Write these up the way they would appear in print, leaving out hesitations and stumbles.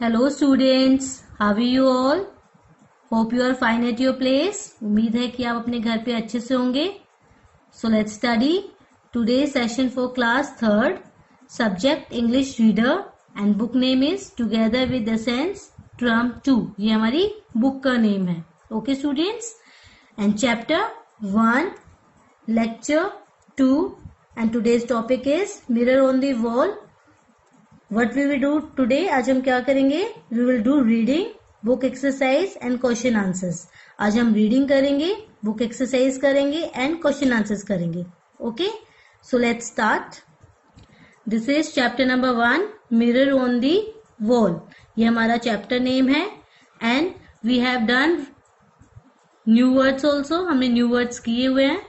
Hello students, how are you all? Hope you are fine at your place. उम्मीद है कि आप अपने घर पे अच्छे से होंगे. So let's study today's session for class 3rd. Subject English Reader and book name is Together with the Sense Term 2. ये हमारी book का name है. Okay students? And chapter 1, lecture 2, and today's topic is Mirror on the Wall. What we will do today? आज हम क्या करेंगे? We will do reading, book exercise and question answers. आज हम reading करेंगे, book exercise करेंगे and question answers करेंगे. Okay? So let's start. This is chapter number 1, Mirror on the Wall. ये हमारा chapter name है and we have done new words also. हमने new words किए हुए हैं.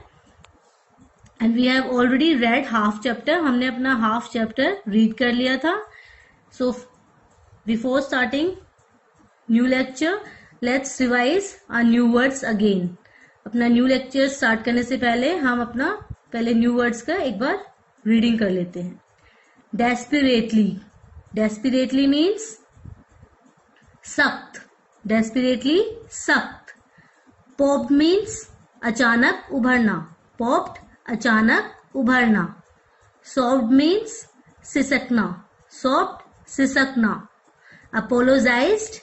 And we have already read half chapter. हमने अपना half chapter read कर लिया था. So before starting new lecture, let's revise our new words again. अपना new lecture start करने से पहले हम अपना पहले new words का एक बार reading कर लेते हैं. Desperately. Desperately means सख्त. Desperately सख्त. Popped means अचानक उभरना. Popped अचानक उभरना. Sobbed means सिसकना. Sobbed सिसकना. Apologized.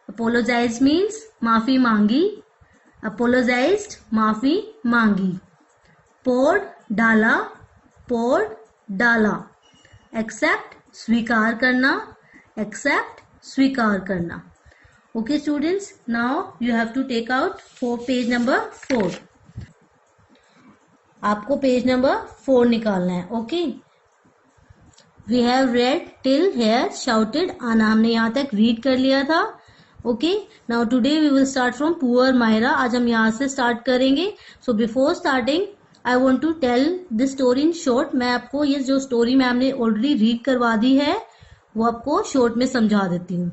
Apologized means माफी मांगी. Apologized माफी मांगी. Poured डाला. Poured डाला. Accept स्वीकार करना. Accept स्वीकार करना. Okay students, now you have to take out page number 4. आपको पेज नंबर 4 निकालना है. Okay, we have read till here shouted Anna. हमने यहाँ तक रीड कर लिया था. Okay, now today we will start from poor Myra. आज हम यहाँ से स्टार्ट करेंगे. So before starting I want to tell this story in short. मैं आपको ये जो स्टोरी मैम ने ऑलरेडी रीड करवा दी है वो आपको शॉर्ट में समझा देती हूँ.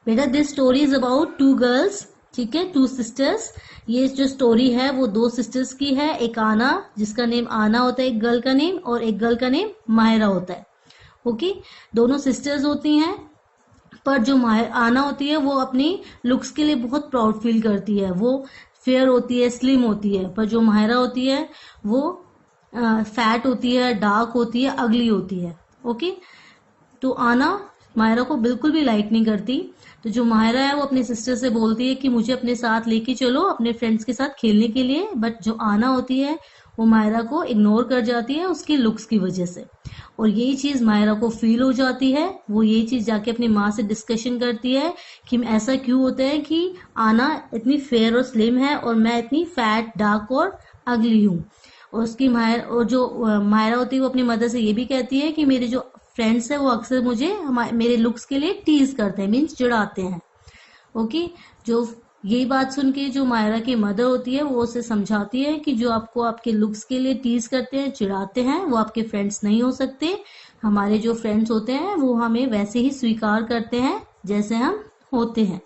बेटा, this story is about 2 girls. ठीक है, 2 सिस्टर्स. ये जो स्टोरी है वो 2 सिस्टर्स की है. एक आना, जिसका नेम आना होता है एक गर्ल का नेम, और एक गर्ल का नेम माहिरा होता है. ओके, दोनों सिस्टर्स होती हैं. पर जो आना होती है वो अपनी लुक्स के लिए बहुत प्राउड फील करती है. वो फेयर होती है, स्लिम होती है. पर जो माहिरा होती है वो फैट होती है, डार्क होती है, अगली होती है. ओके, तो आना माहिरा को बिल्कुल भी लाइक नहीं करती. तो जो माहिरा है वो अपनी सिस्टर से बोलती है कि मुझे अपने साथ लेके चलो अपने फ्रेंड्स के साथ खेलने के लिए. बट जो आना होती है वो माहिरा को इग्नोर कर जाती है उसकी लुक्स की वजह से. और यही चीज माहिरा को फील हो जाती है. वो यही चीज जाके अपनी माँ से डिस्कशन करती है कि ऐसा क्यों होता है कि आना इतनी फेयर और स्लिम है और मैं इतनी फैट, डार्क और अगली हूँ. और उसकी और जो माहिरा होती है वो अपनी मदर से ये भी कहती है कि मेरे जो फ्रेंड्स है वो अक्सर मुझे मेरे लुक्स के लिए टीज करते हैं, मीन्स चिढ़ाते हैं. ओके, जो यही बात सुन के जो मायरा की मदर होती है वो उसे समझाती है कि जो आपको आपके लुक्स के लिए टीज करते हैं, चिढ़ाते हैं, वो आपके फ्रेंड्स नहीं हो सकते. हमारे जो फ्रेंड्स होते हैं वो हमें वैसे ही स्वीकार करते हैं जैसे हम होते हैं.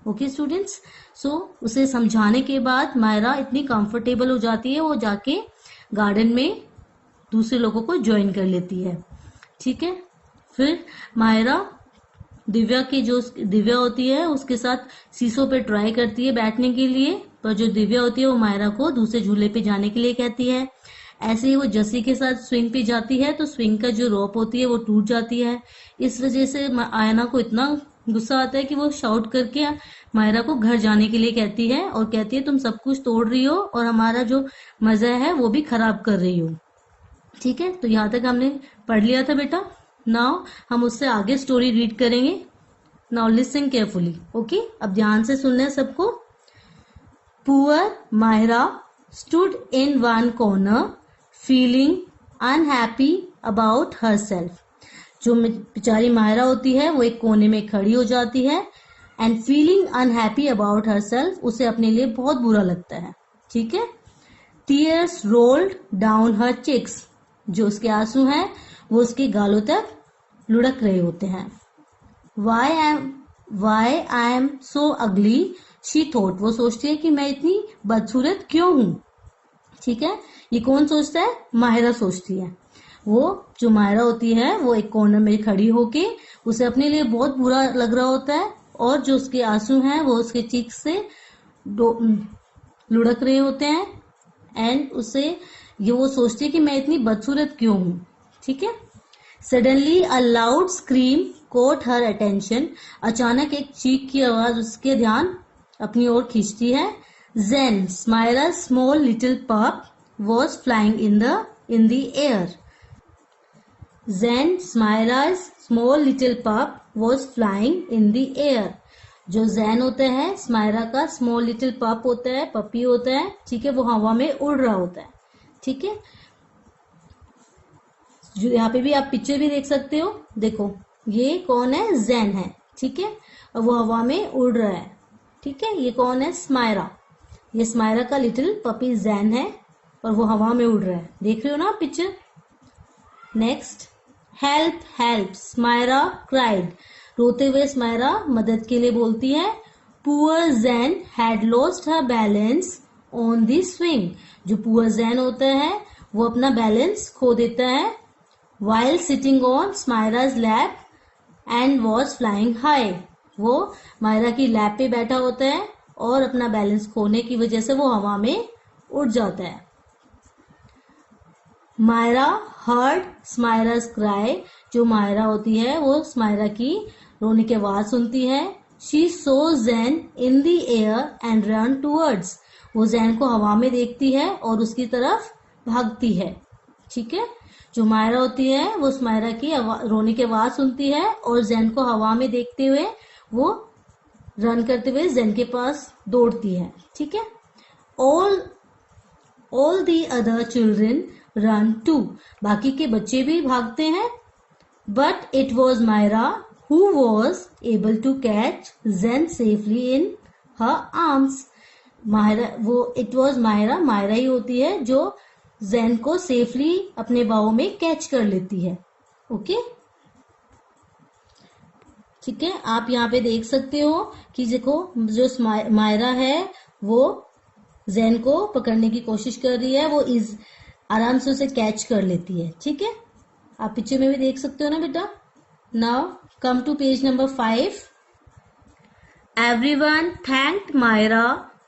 ओके स्टूडेंट्स, सो उसे समझाने के बाद मायरा इतनी कंफर्टेबल हो जाती है, वो जाके गार्डन में दूसरे लोगों को ज्वाइन कर लेती है. ठीक है, फिर मायरा दिव्या होती है उसके साथ सीसो पे ट्राई करती है बैठने के लिए. पर जो दिव्या होती है वो मायरा को दूसरे झूले पे जाने के लिए कहती है. ऐसे ही वो जसी के साथ स्विंग पे जाती है तो स्विंग का जो रोप होती है वो टूट जाती है. इस वजह से आयना को इतना गुस्सा आता है कि वो शाउट करके मायरा को घर जाने के लिए कहती है और कहती है तुम सब कुछ तोड़ रही हो और हमारा जो मजा है वो भी खराब कर रही हो. ठीक है, तो यहाँ तक हमने पढ़ लिया था बेटा. नाउ हम उससे आगे स्टोरी रीड करेंगे. Now listen carefully. ओके, अब ध्यान से सुनना है सबको. Poor Mahira stood in one corner feeling unhappy about herself. जो बेचारी माहिरा होती है वो एक कोने में खड़ी हो जाती है and feeling unhappy about herself. उसे अपने लिए बहुत बुरा लगता है. ठीक है, टीयर्स रोल्ड डाउन हर चिक्स. जो उसके आंसू हैं वो उसके गालों तक लुढ़क रहे होते हैं. वाई आई एम सो अगली शी थॉट. वो सोचती है कि मैं इतनी बदसूरत क्यों हूं. ठीक है, ये कौन सोचता है? माहिरा सोचती है. वो जो मायरा होती है वो एक कॉर्नर में खड़ी होके उसे अपने लिए बहुत बुरा लग रहा होता है और जो उसके आंसू हैं वो उसके चीक से लुढ़क रहे होते हैं एंड उसे ये वो सोचती है कि मैं इतनी बदसूरत क्यों हूं। ठीक है। Suddenly a loud scream caught her attention। अचानक एक चीख की आवाज उसके ध्यान अपनी ओर खींचती है। Zen, Smyra's small little pup, was flying in the air. Zen, Smyra's small little pup, was flying in the air. जो जैन होता है स्मायरा का स्मॉल लिटिल पप होता है, पपी होता है, ठीक है, वो हवा में उड़ रहा होता है। ठीक है। जो यहाँ पे भी आप पिक्चर भी देख सकते हो, देखो ये कौन है, जैन है। ठीक है। और वो हवा में उड़ रहा है। ठीक है। ये कौन है, स्मायरा। ये स्मायरा का लिटिल पपी जैन है और वो हवा में उड़ रहा है। देख रहे हो ना picture. Next, help help Smaira cried. रोते हुए स्मायरा मदद के लिए बोलती है। Poor Jain had lost her balance on the swing. जो पुअर जैन होता है वो अपना बैलेंस खो देता है while sitting on Smyra's lap and was flying high। वो मायरा की लैप पे बैठा होता है और अपना बैलेंस खोने की वजह से वो हवा में उड़ जाता है। Myra heard Smyra's cry। जो मायरा होती है वो स्मायरा की रोने की आवाज सुनती है। She saw Zen in the air and ran towards। वो जैन को हवा में देखती है और उसकी तरफ भागती है। ठीक है। जो मायरा होती है वो स्मायरा की रोने की आवाज सुनती है और जैन को हवा में देखते हुए वो रन करते हुए जैन के पास दौड़ती है। ठीक है। All the other children run too. बाकी के बच्चे भी भागते हैं। But it was Myra who was able to catch Jane safely in her arms. Myra वो इट वॉज मायरा, मायरा ही होती है जो जैन को सेफली अपने बाहों में कैच कर लेती है। ओके। ठीक है। आप यहाँ पे देख सकते हो कि देखो जो मायरा है वो जैन को पकड़ने की कोशिश कर रही है, वो इस आराम से उसे कैच कर लेती है। ठीक है। आप पिक्चर में भी देख सकते हो ना बेटा। Now come to page number 5। Everyone thanked Myra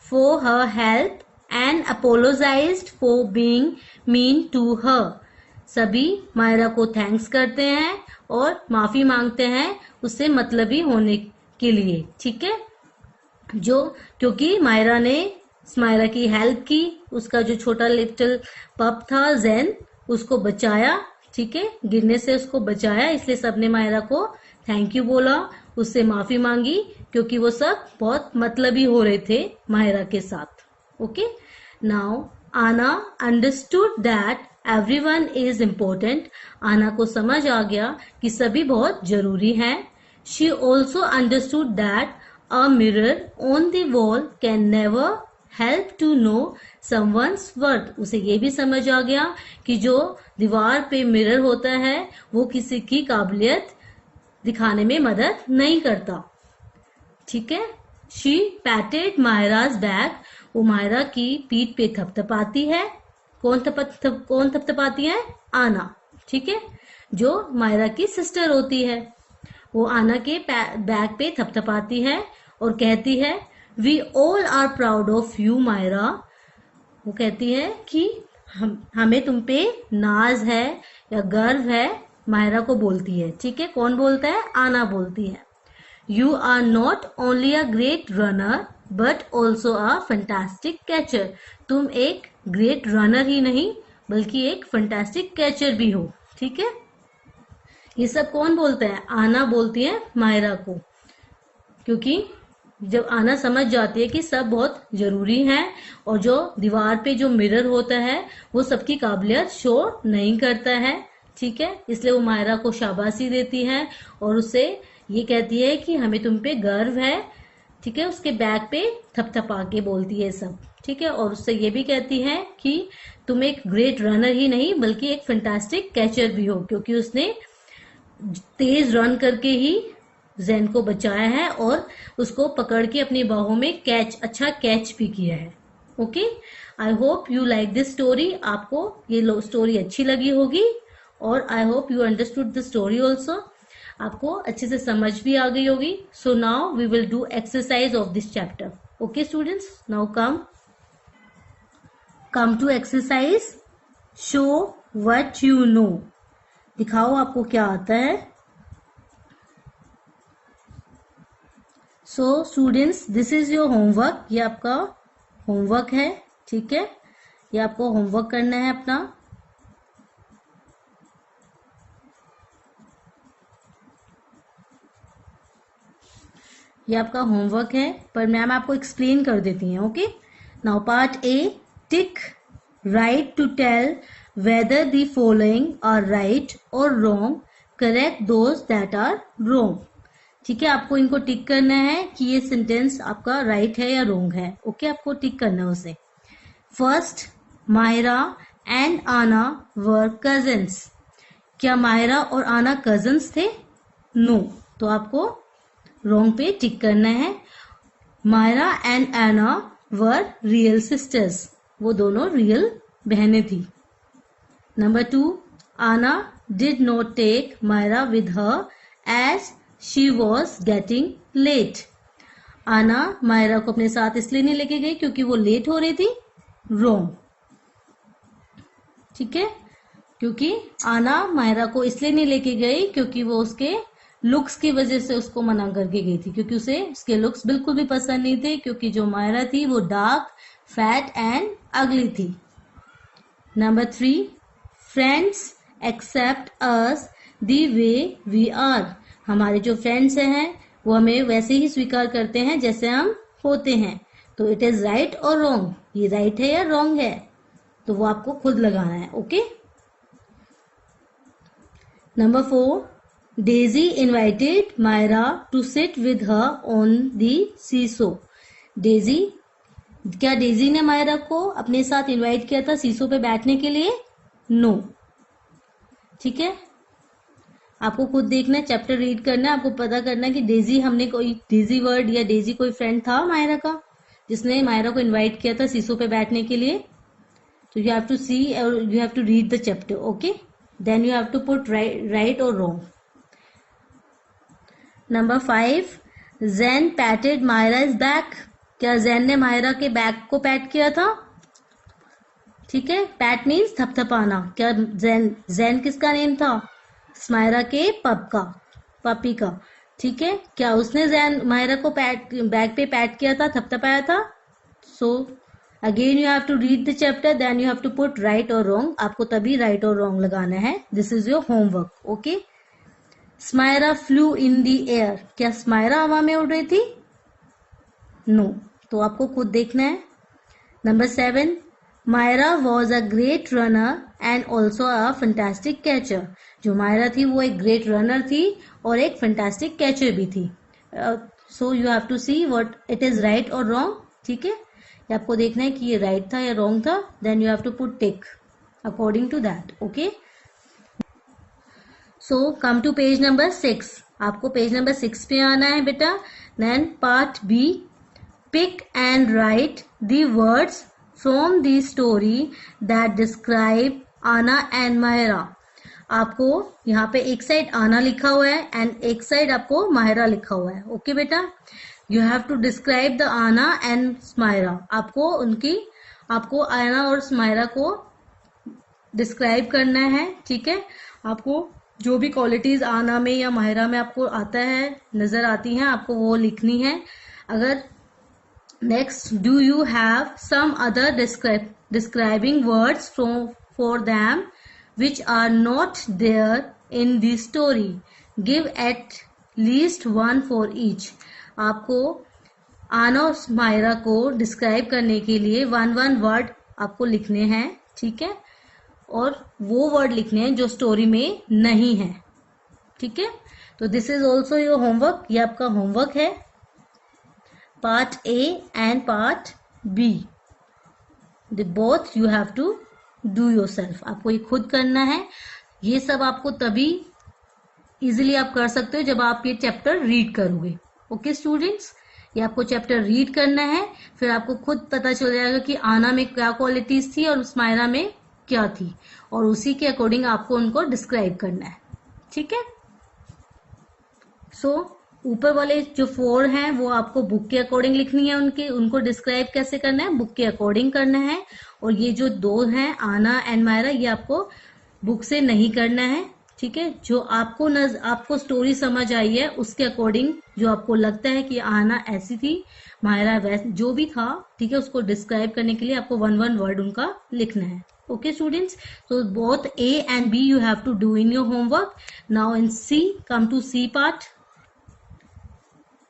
for her help and apologized for being mean to her। सभी मायरा को थैंक्स करते हैं और माफी मांगते हैं उससे मतलबी होने के लिए। ठीक है। जो क्योंकि मायरा ने स्मायरा की हेल्प की, उसका जो छोटा लिटिल पप था जैन उसको बचाया। ठीक है। गिरने से उसको बचाया, इसलिए सबने मायरा को थैंक यू बोला, उससे माफी मांगी क्योंकि वो सब बहुत मतलबी हो रहे थे मायरा के साथ। Okay, now Anna understood that everyone is important। आना को समझ आ गया कि सभी बहुत जरूरी हैं। She also understood that a mirror on the wall can never help to know someone's worth। उसे ये भी समझ आ गया कि जो दीवार पे मिरर होता है वो किसी की काबिलियत दिखाने में मदद नहीं करता। ठीक है। She patted Myra's back। वो मायरा की पीठ पे थपथपाती है। कौन थपथपाती है, आना। ठीक है। जो मायरा की सिस्टर होती है वो आना के बैक पे थपथपाती है और कहती है we all are proud of you Myra. वो कहती है कि हमें तुम पे नाज है या गर्व है, मायरा को बोलती है। ठीक है। कौन बोलता है, आना बोलती है। You are not only a great runner but also a fantastic catcher. तुम एक ग्रेट रनर ही नहीं बल्कि एक फैंटास्टिक कैचर भी हो। ठीक है। ये सब कौन बोलता है, आना बोलती है मायरा को, क्योंकि जब आना समझ जाती है कि सब बहुत जरूरी हैं और जो दीवार पे जो मिरर होता है वो सबकी काबिलियत शो नहीं करता है। ठीक है। इसलिए वो मायरा को शाबाशी देती है और उससे ये कहती है कि हमें तुम पे गर्व है। ठीक है। उसके बैक पे थपथपा के बोलती है सब। ठीक है। और उससे ये भी कहती है कि तुम एक ग्रेट रनर ही नहीं बल्कि एक फैंटास्टिक कैचर भी हो, क्योंकि उसने तेज रन करके ही जैन को बचाया है और उसको पकड़ के अपनी बाहों में अच्छा कैच भी किया है। Okay. I hope you like this story. आपको ये स्टोरी अच्छी लगी होगी और I hope you understood the story also. आपको अच्छे से समझ भी आ गई होगी। So now we will do exercise of this chapter. Okay students, now come to exercise. Show what you know. दिखाओ आपको क्या आता है। So students, this is your homework. ये आपका होमवर्क है, ठीक है। ये आपको होमवर्क करना है अपना। ये आपका होमवर्क है, पर मैम आपको एक्सप्लेन कर देती हैं। Okay, now part A, tick right to tell whether the following are right और wrong, correct those that are wrong. ठीक है, आपको इनको टिक करना है कि ये सेंटेंस आपका राइट है या रॉन्ग है। ओके, आपको टिक करना है उसे। फर्स्ट, मायरा एंड आना वर कजन्स। क्या मायरा और आना कजन्स थे? नो, तो आपको रॉन्ग पे टिक करना है। मायरा एंड आना वर रियल सिस्टर्स। वो दोनों रियल बहनें थी। Number 2, Anna did not take Myra with her as she was getting late. Anna Myra को अपने साथ इसलिए नहीं लेके गई क्योंकि वो लेट हो रही थी। रॉन्ग, ठीक है, क्योंकि आना मायरा को इसलिए नहीं लेके गई क्योंकि वो उसके लुक्स की वजह से उसको मना करके गई थी, क्योंकि उसे उसके लुक्स बिल्कुल भी पसंद नहीं थे, क्योंकि जो मायरा थी वो डार्क, फैट एंड अगली थी। Number 3, friends accept us the way we are. हमारे जो फ्रेंड्स हैं वो हमें वैसे ही स्वीकार करते हैं जैसे हम होते हैं। तो इट इज राइट और रॉन्ग, ये राइट है या रॉन्ग है, तो वो आपको खुद लगाना है। Okay. Number 4, Daisy invited Myra to sit with her on the seesaw. Daisy, क्या डेजी ने मायरा को अपने साथ इनवाइट किया था सीसो पे बैठने के लिए? नो, ठीक है। आपको खुद देखना है, चैप्टर रीड करना है, आपको पता करना है कि डेजी, हमने कोई डेजी वर्ड या डेजी कोई फ्रेंड था मायरा का जिसने मायरा को इनवाइट किया था सीसो पे बैठने के लिए। तो यू हैव टू सी और you have to read the chapter. Okay, then you have to put right और wrong. Number 5, Jain patted Myra's back. क्या जैन ने मायरा के बैक को पैट किया था? ठीक है, पैट मीन्स थपथपाना। क्या जैन किसका नेम था? मायरा के पपी का। ठीक है, क्या उसने जैन मायरा को बैक पे पैट किया था, थपथपाया था? So again you have to read the chapter, then you have to put right और रॉन्ग। आपको तभी राइट और रॉन्ग लगाना है। This is your homework. Okay. Myra flew in the air. क्या स्मायरा हवा में उड़ रही थी? नो, तो आपको खुद देखना है। Number 7, Myra was a great runner and also a fantastic catcher. जो मायरा थी वो एक ग्रेट रनर थी और एक फैंटास्टिक कैचर भी थी। So you have to see what it is right और रॉन्ग। ठीक है, ये आपको देखना है कि ये राइट था या रॉन्ग था। Then you have to put tick according to that. Okay, so come to page number 6। आपको पेज नंबर 6 पे आना है बेटा। Then part B, pick and write the words from the story that describe Anna and Myra. आपको यहाँ पे एक side आना लिखा हुआ है एंड एक साइड आपको मायरा लिखा हुआ है। ओके बेटा, you have to describe the Anna and Myra. आपको आना और मायरा को डिस्क्राइब करना है। ठीक है, आपको जो भी क्वालिटीज आना में या मायरा में आपको आता है, नजर आती हैं, आपको वो लिखनी है। अगर next, do you have some other describing words for them which are not there in the story, give at least one for each. आपको आना और मायरा को डिस्क्राइब करने के लिए 1 वर्ड आपको लिखने हैं। ठीक है, और वो वर्ड लिखने हैं जो स्टोरी में नहीं है। ठीक है, तो this is also your homework. ये आपका होमवर्क है, part A and part B. The both you have to do yourself. आपको ये खुद करना है। ये सब आपको तभी इजीली आप कर सकते हो जब आप ये चैप्टर रीड करोगे। ओके स्टूडेंट्स, ये आपको चैप्टर रीड करना है, फिर आपको खुद पता चल जाएगा कि आना में क्या क्वालिटीज थी और मायरा में क्या थी, और उसी के अकॉर्डिंग आपको उनको डिस्क्राइब करना है। ठीक है। सो ऊपर वाले जो 4 हैं वो आपको बुक के अकॉर्डिंग लिखनी है, उनको डिस्क्राइब कैसे करना है, बुक के अकॉर्डिंग करना है। और ये जो 2 हैं आना एंड मायरा, ये आपको बुक से नहीं करना है। ठीक है। जो आपको स्टोरी समझ आई है उसके अकॉर्डिंग, जो आपको लगता है कि आना ऐसी थी, मायरा वैसे, जो भी था, ठीक है, उसको डिस्क्राइब करने के लिए आपको 1 वर्ड उनका लिखना है। Okay students, so both A and B you have to do in your homework. Now in C, come to C part.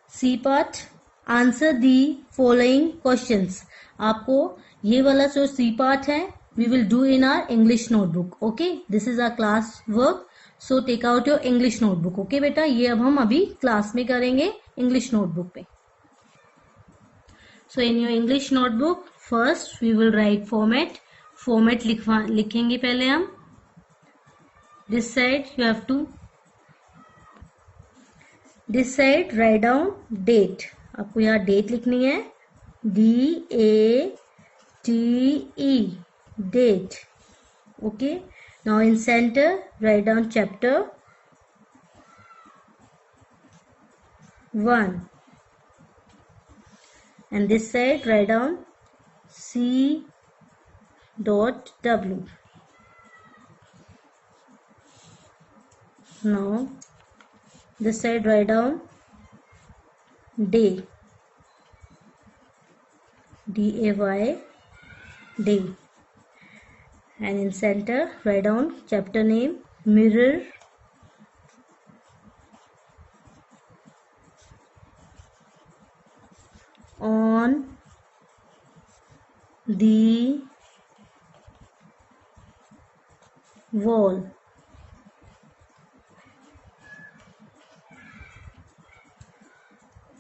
C part, answer the following questions. आपको ये वाला जो C part है, we will do in our English notebook. Okay, this is our class work. So take out your English notebook. Okay बेटा, ये अब हम अभी क्लास में करेंगे English notebook पे. So in your English notebook, first we will write format. Format लिखेंगे पहले हम. This side you have to, this side write down date. आपको यहाँ डेट लिखनी है, DATE, date. Okay. Now in centre write down chapter 1 and this side write down C.W. Now this side write down day, DAY, day, and in center write down chapter name mirror on the wall.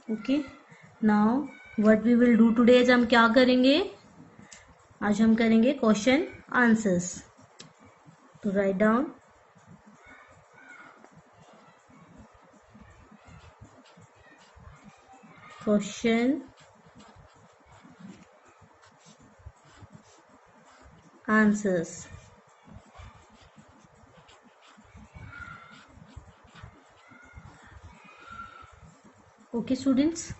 Okay, now what we will do today is हम क्या करेंगे, आज हम करेंगे question answers. तो write down question answers. Okay students,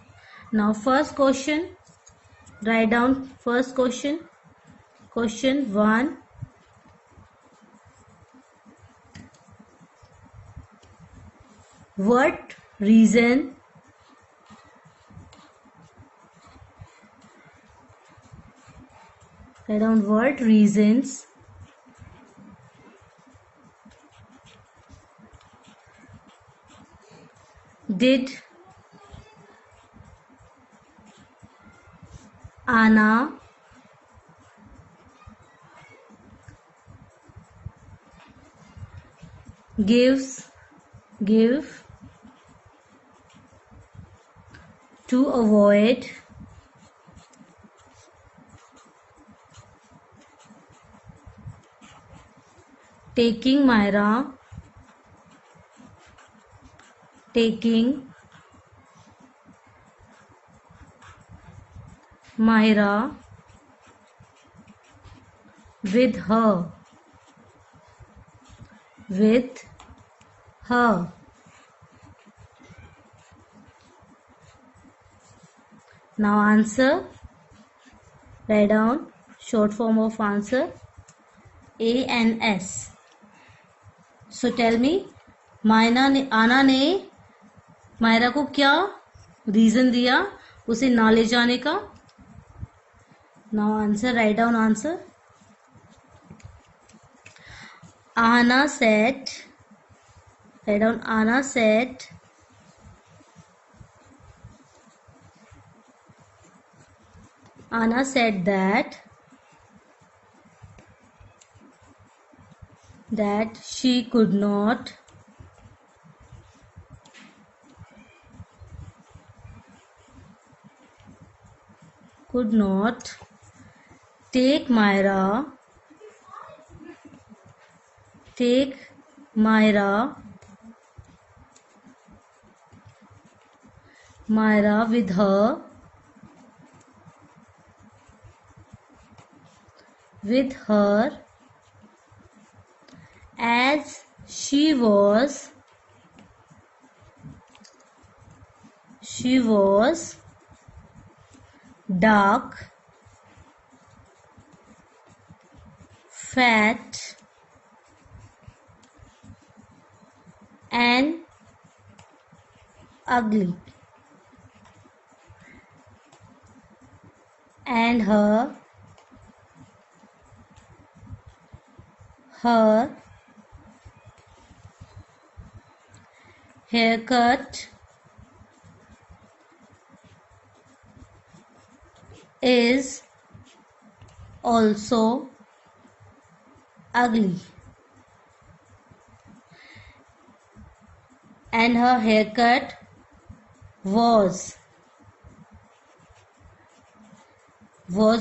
now first question, write down first question. Question 1, what reason write down what reasons did Anna give to avoid taking Myra with her. Now answer, write down short form of answer A and S. So tell me, आना ने Myra को क्या reason दिया उसे ना ले जाने का. Now answer, right down answer. Anna said, write down Anna said that she could not take Myra with her she was dark, fat, and ugly, and her haircut is also ugly, and her haircut was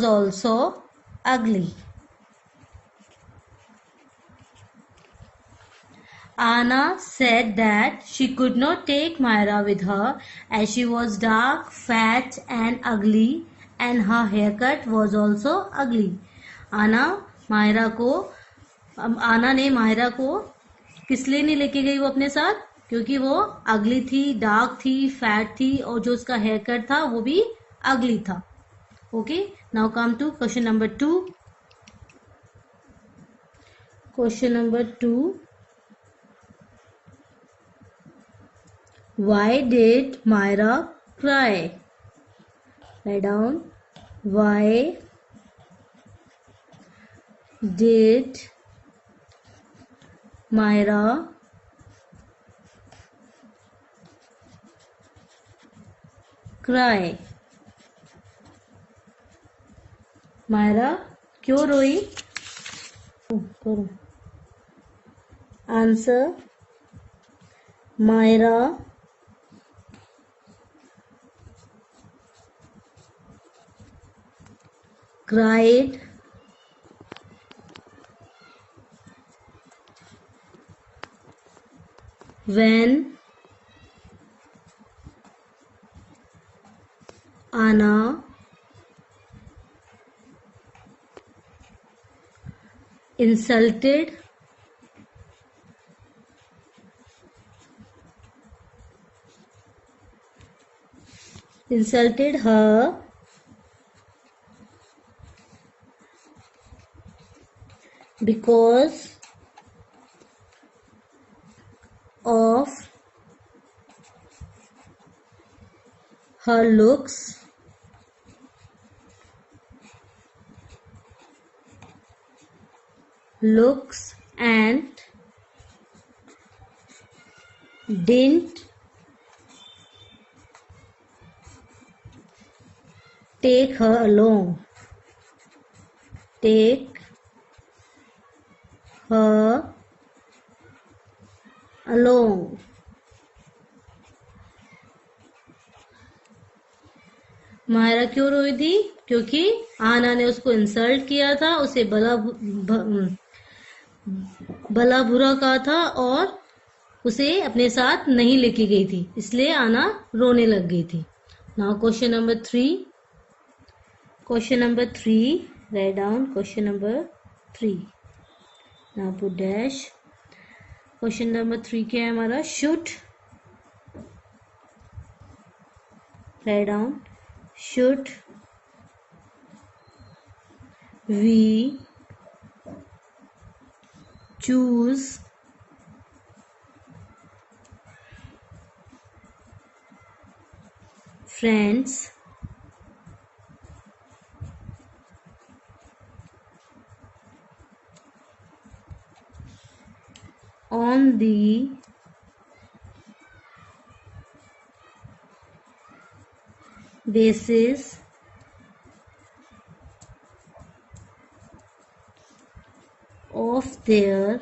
also ugly. Anna said that she could not take Myra with her as she was dark, fat and ugly, and her haircut was also ugly. आना ने Myra को किस लिए नहीं लेके गई वो अपने साथ? क्योंकि वो अगली थी, डार्क थी, फैट थी और जो उसका हेयर कट था वो भी अगली था. Okay, now come to question number 2. Question number 2. Why did Myra cry? Write down. Why did Myra cry? Myra क्यों रोई? करो. Answer. Myra cried when Anna insulted her because of her looks and didn't take her along. Myra क्यों रोई थी? क्योंकि आना ने उसको इंसल्ट किया था, उसे भला बुरा कहा था और उसे अपने साथ नहीं लेके गई थी, इसलिए आना रोने लग गई थी. Now question number 3. Write down question number 3. Now put dash. Question number 3 क्या है हमारा? Should. Write down. Should we choose friends on the basis of their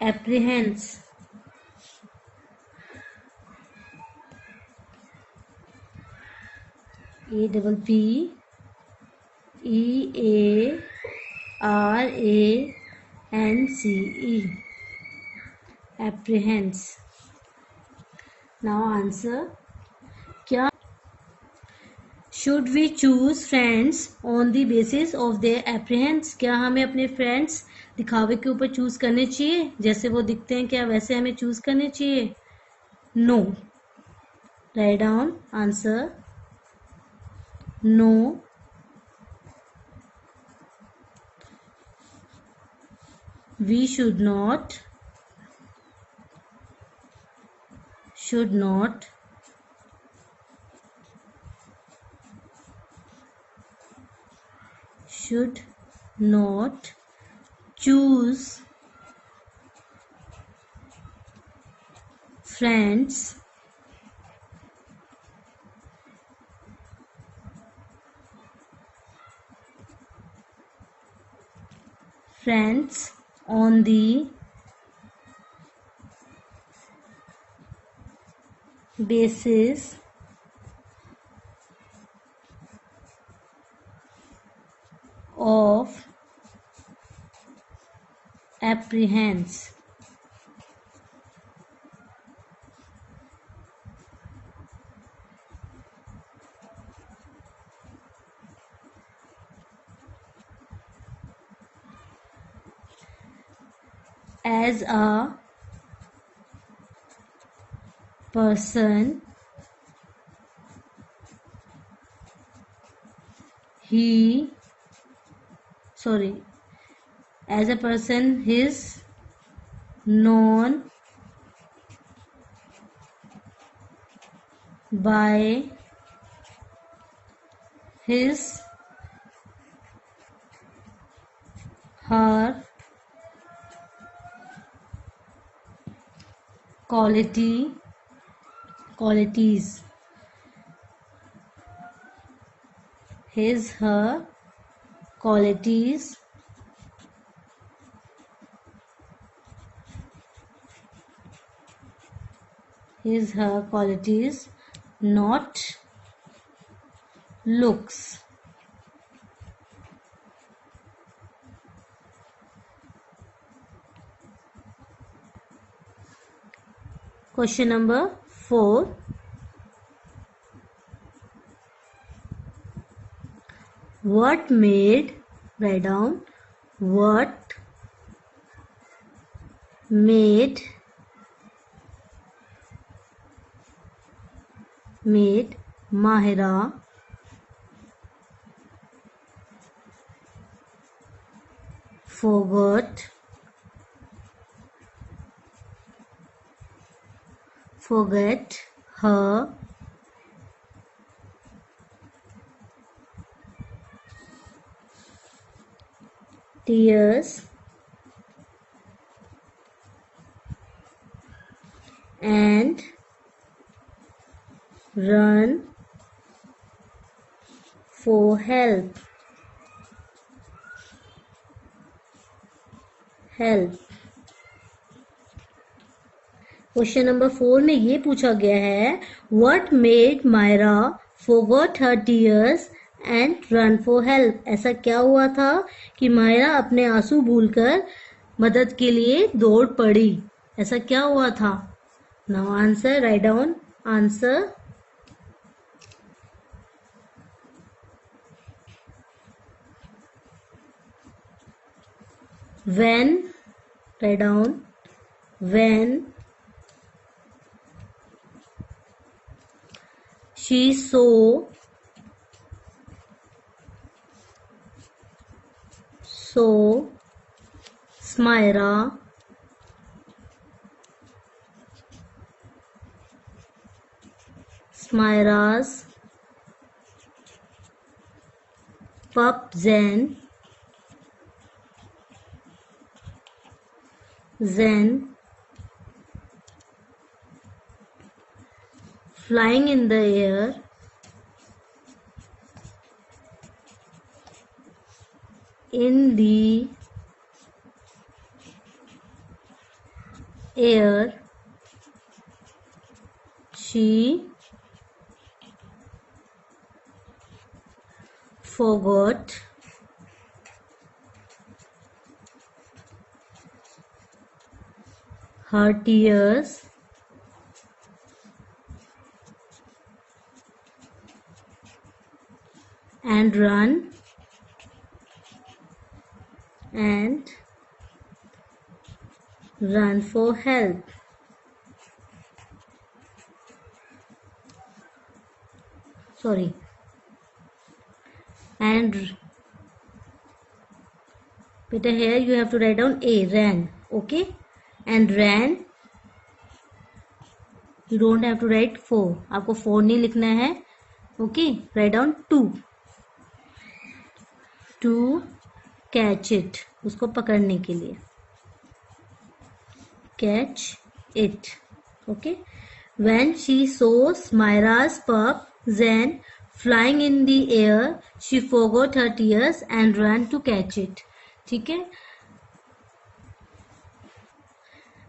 appearance? APPEARANCE. Apprehense. Now answer. क्या should we choose friends on the basis of their appearance, क्या हमें अपने friends दिखावे के ऊपर चूज करने चाहिए, जैसे वो दिखते हैं क्या वैसे हमें चूज करने चाहिए? No. Write down answer. No, we should not should not choose friends on the basis of apprehensions. As a person, as a person, is known by his her qualities, his her qualities not looks. Question number 4. What made, write down, what made Mahira forget her tears and run for help. Question number 4 में ये पूछा गया है, what made Myra forgot her tears and run for help. ऐसा क्या हुआ था कि मायरा अपने आंसू भूलकर मदद के लिए दौड़ पड़ी? ऐसा क्या हुआ था? Now answer, right down answer. When, write down, when she saw Smyra's pup Zen flying in the air, she forgot her tears and run for help. Sorry. And beta here you have to write down A, ran. Okay, and ran, you don't have to write 4, आपको 4 नहीं लिखना है. Okay, write down 2 to catch it, उसको पकड़ने के लिए, catch it. Okay, when she saw Myra's pup Zen flying in the air, she forgot her tears and ran to catch it. ठीक है,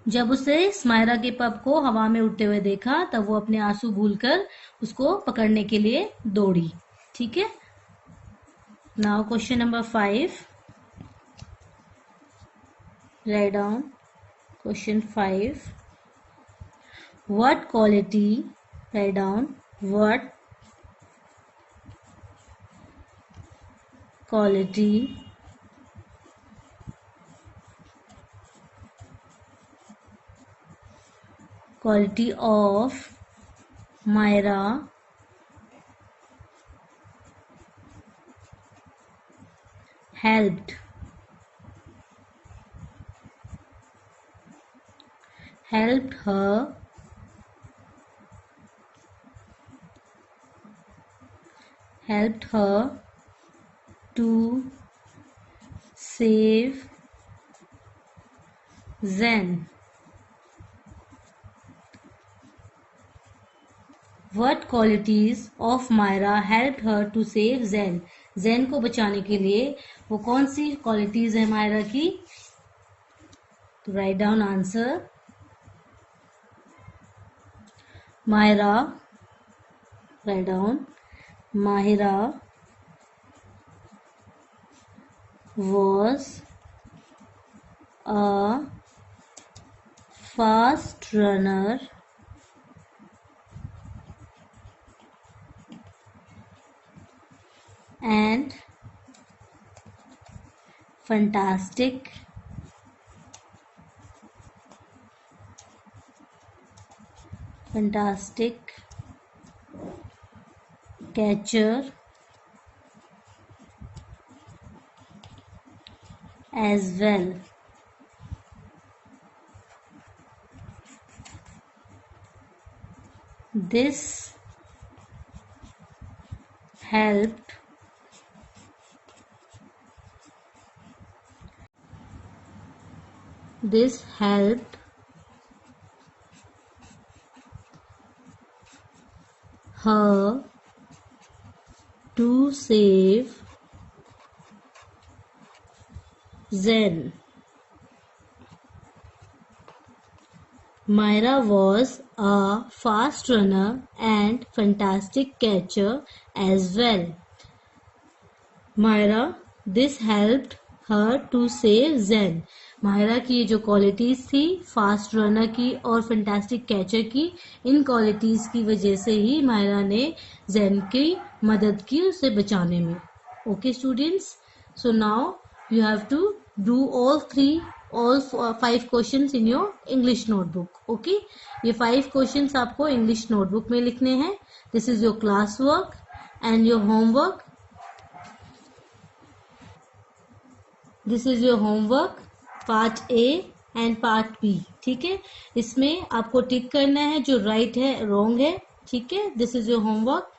जब उसे स्मायरा के पप को हवा में उड़ते हुए देखा तब वो अपने आंसू भूलकर उसको पकड़ने के लिए दौड़ी. ठीक है. Now question number 5. Write down question 5. What quality, write down what quality of Myra helped her to save Zen. What qualities of Myra helped her to save Zen? Zen को बचाने के लिए वो कौन सी क्वालिटीज है मायरा की? तो write down answer. Myra, write down, Mahira was a fast runner and fantastic catcher as well. This helped her to save Zen. Myra was a fast runner and fantastic catcher as well. Myra, this helped her to save Zen. Mahira की ये जो qualities थी, fast runner की और fantastic catcher की, इन qualities की वजह से ही माहिरा ने ज़ैन की मदद की उसे बचाने में. Okay students, so now you have to do all 5 questions in your English notebook. Okay, ये 5 क्वेश्चंस आपको इंग्लिश नोटबुक में लिखने हैं. This is your class work and your homework. This is your homework part A and part B. ठीक है, इसमें आपको टिक करना है जो राइट है, रॉन्ग है. ठीक है, this is your homework.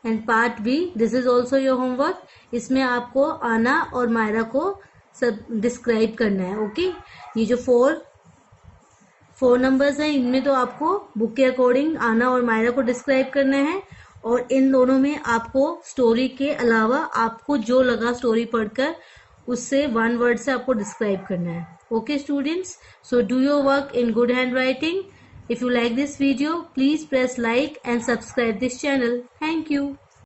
And part B, this is also your homework. इसमें आपको आना और मायरा को सब डिस्क्राइब करना है. ओके, ये जो 4 नंबर्स हैं, इनमें तो आपको बुक के अकॉर्डिंग आना और मायरा को डिस्क्राइब करना है, और इन दोनों में आपको स्टोरी के अलावा आपको जो लगा स्टोरी पढ़कर उससे 1 वर्ड से आपको डिस्क्राइब करना है. Okay students, so do your work in good hand writing. If you like this video, please press like and subscribe this channel. Thank you.